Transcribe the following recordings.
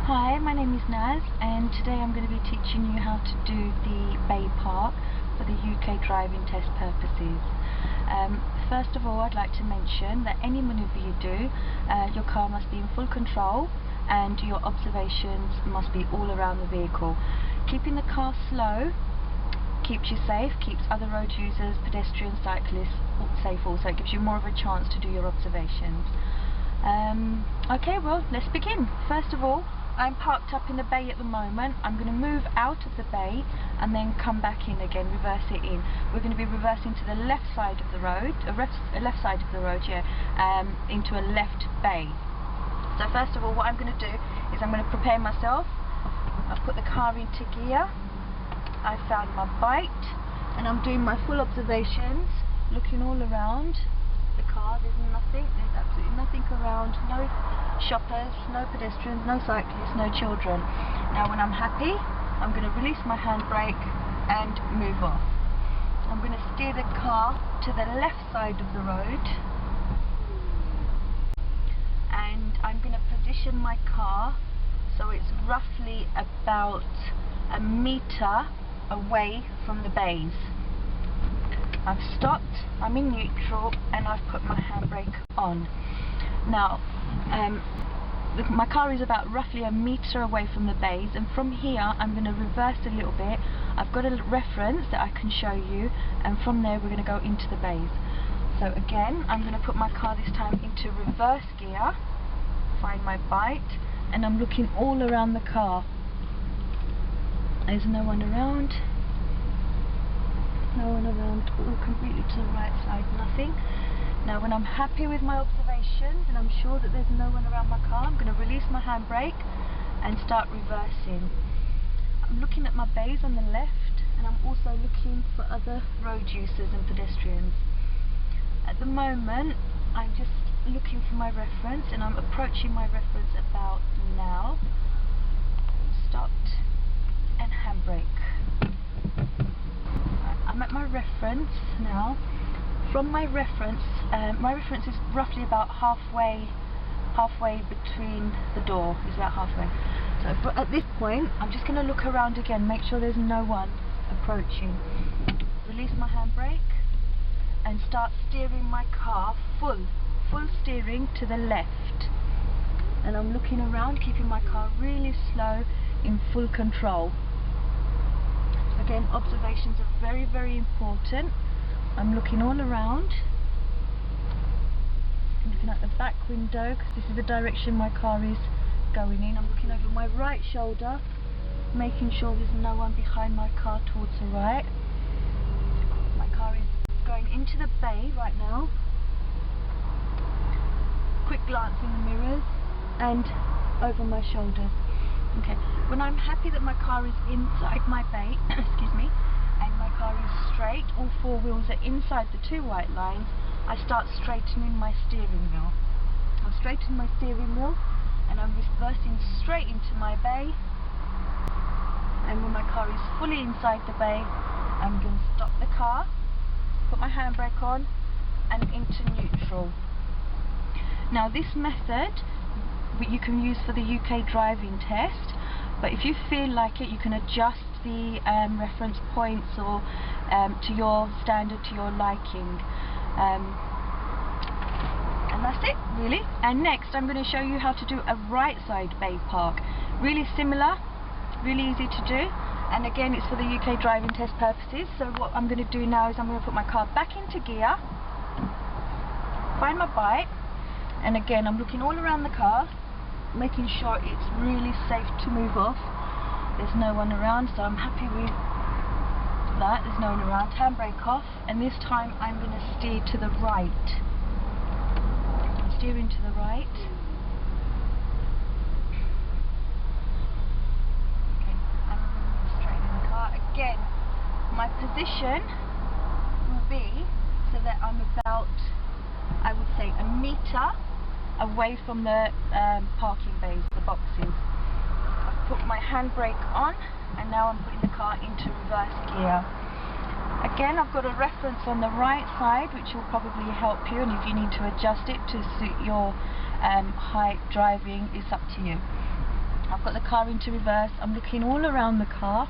Hi, my name is Naz, and today I'm going to be teaching you how to do the bay park for the UK driving test purposes. First of all, I'd like to mention that any manoeuvre you do, your car must be in full control and your observations must be all around the vehicle. Keeping the car slow keeps you safe, keeps other road users, pedestrians, cyclists safe also. It gives you more of a chance to do your observations. Okay, well, let's begin. First of all, I'm parked up in the bay at the moment. I'm going to move out of the bay and then come back in again, reverse it in. We're going to be reversing to the left side of the road, into a left bay. So first of all, what I'm going to do is I'm going to prepare myself. I've put the car into gear. I found my bite and I'm doing my full observations, looking all around the car. There's absolutely nothing around, no shoppers, no pedestrians, no cyclists, no children. Now when I'm happy, I'm going to release my handbrake and move off. I'm going to steer the car to the left side of the road and I'm going to position my car so it's roughly about a metre away from the bays. I've stopped, I'm in neutral, and I've put my handbrake on. Now, my car is about roughly a metre away from the bays, and from here I'm going to reverse a little bit. I've got a reference that I can show you, and from there we're going to go into the bays. So again, I'm going to put my car this time into reverse gear, find my bite, and I'm looking all around the car. There's no one around. No one around, all completely to the right side, nothing. Now when I'm happy with my observations and I'm sure that there's no one around my car, I'm going to release my handbrake and start reversing. I'm looking at my bays on the left and I'm also looking for other road users and pedestrians. At the moment I'm just looking for my reference and I'm approaching my reference about now. Stopped and handbrake. I'm at my reference now. From my reference is roughly about halfway between the door, is about halfway. So at this point, I'm just going to look around again, make sure there's no one approaching. Release my handbrake and start steering my car full steering to the left. And I'm looking around, keeping my car really slow, in full control. Again, observations are very, very important. I'm looking all around. I'm looking at the back window because this is the direction my car is going in. I'm looking over my right shoulder, making sure there's no one behind my car towards the right. My car is going into the bay right now. Quick glance in the mirrors and over my shoulders. Okay, when I'm happy that my car is inside my bay, excuse me, and my car is straight, all four wheels are inside the two white lines, I start straightening my steering wheel. I've straightened my steering wheel and I'm reversing straight into my bay, and when my car is fully inside the bay, I'm going to stop the car, put my handbrake on and into neutral. Now this method you can use for the UK driving test, but if you feel like it, you can adjust the reference points or to your standard, to your liking, and that's it really. And next I'm going to show you how to do a right side bay park. Really similar, really easy to do, and again it's for the UK driving test purposes. So what I'm going to do now is I'm going to put my car back into gear, find my bite, and again I'm looking all around the car, making sure it's really safe to move off. There's no one around, so I'm happy with that. There's no one around. Handbrake off, and this time I'm going to steer to the right. I'm steering to the right. Okay, I'm straightening the car. Again, my position will be so that I'm about, I would say, a metre away from the parking bays, the boxes. I've put my handbrake on and now I'm putting the car into reverse gear. Again, I've got a reference on the right side which will probably help you, and if you need to adjust it to suit your height driving, it's up to you. I've got the car into reverse, I'm looking all around the car,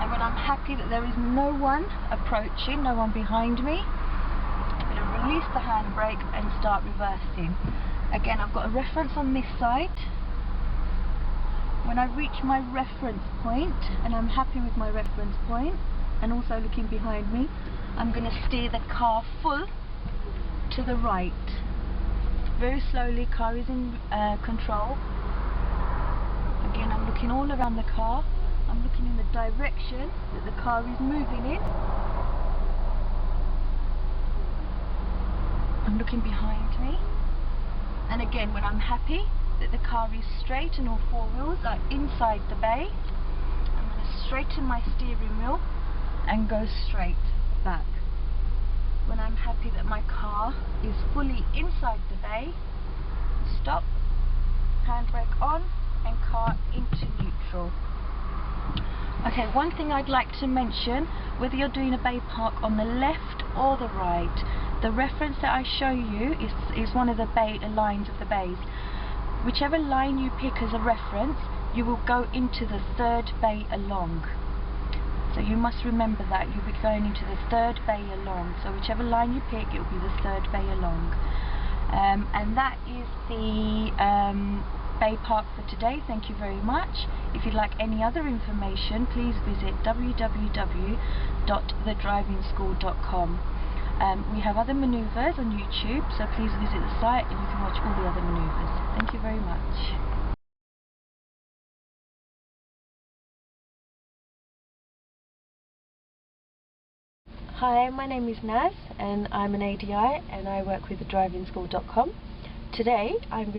and when I'm happy that there is no one approaching, no one behind me, I'm going to release the handbrake and start reversing. Again, I've got a reference on this side. When I reach my reference point, and I'm happy with my reference point, and also looking behind me, I'm going to steer the car full to the right. Very slowly, car is in control. Again, I'm looking all around the car. I'm looking in the direction that the car is moving in. I'm looking behind me. And again, when I'm happy that the car is straight and all four wheels are inside the bay, I'm going to straighten my steering wheel and go straight back. When I'm happy that my car is fully inside the bay, stop, handbrake on, and car into neutral. Okay, one thing I'd like to mention, whether you're doing a bay park on the left or the right, the reference that I show you is one of the bay lines of the bays. Whichever line you pick as a reference, you will go into the third bay along. So you must remember that you'll be going into the third bay along. So whichever line you pick, it will be the third bay along. And that is the bay park for today. Thank you very much. If you'd like any other information, please visit www.thedrivingschool.com. We have other manoeuvres on YouTube, so please visit the site and you can watch all the other manoeuvres. Thank you very much. Hi, my name is Naz and I'm an ADI and I work with thedrivingschool.com. Today I'm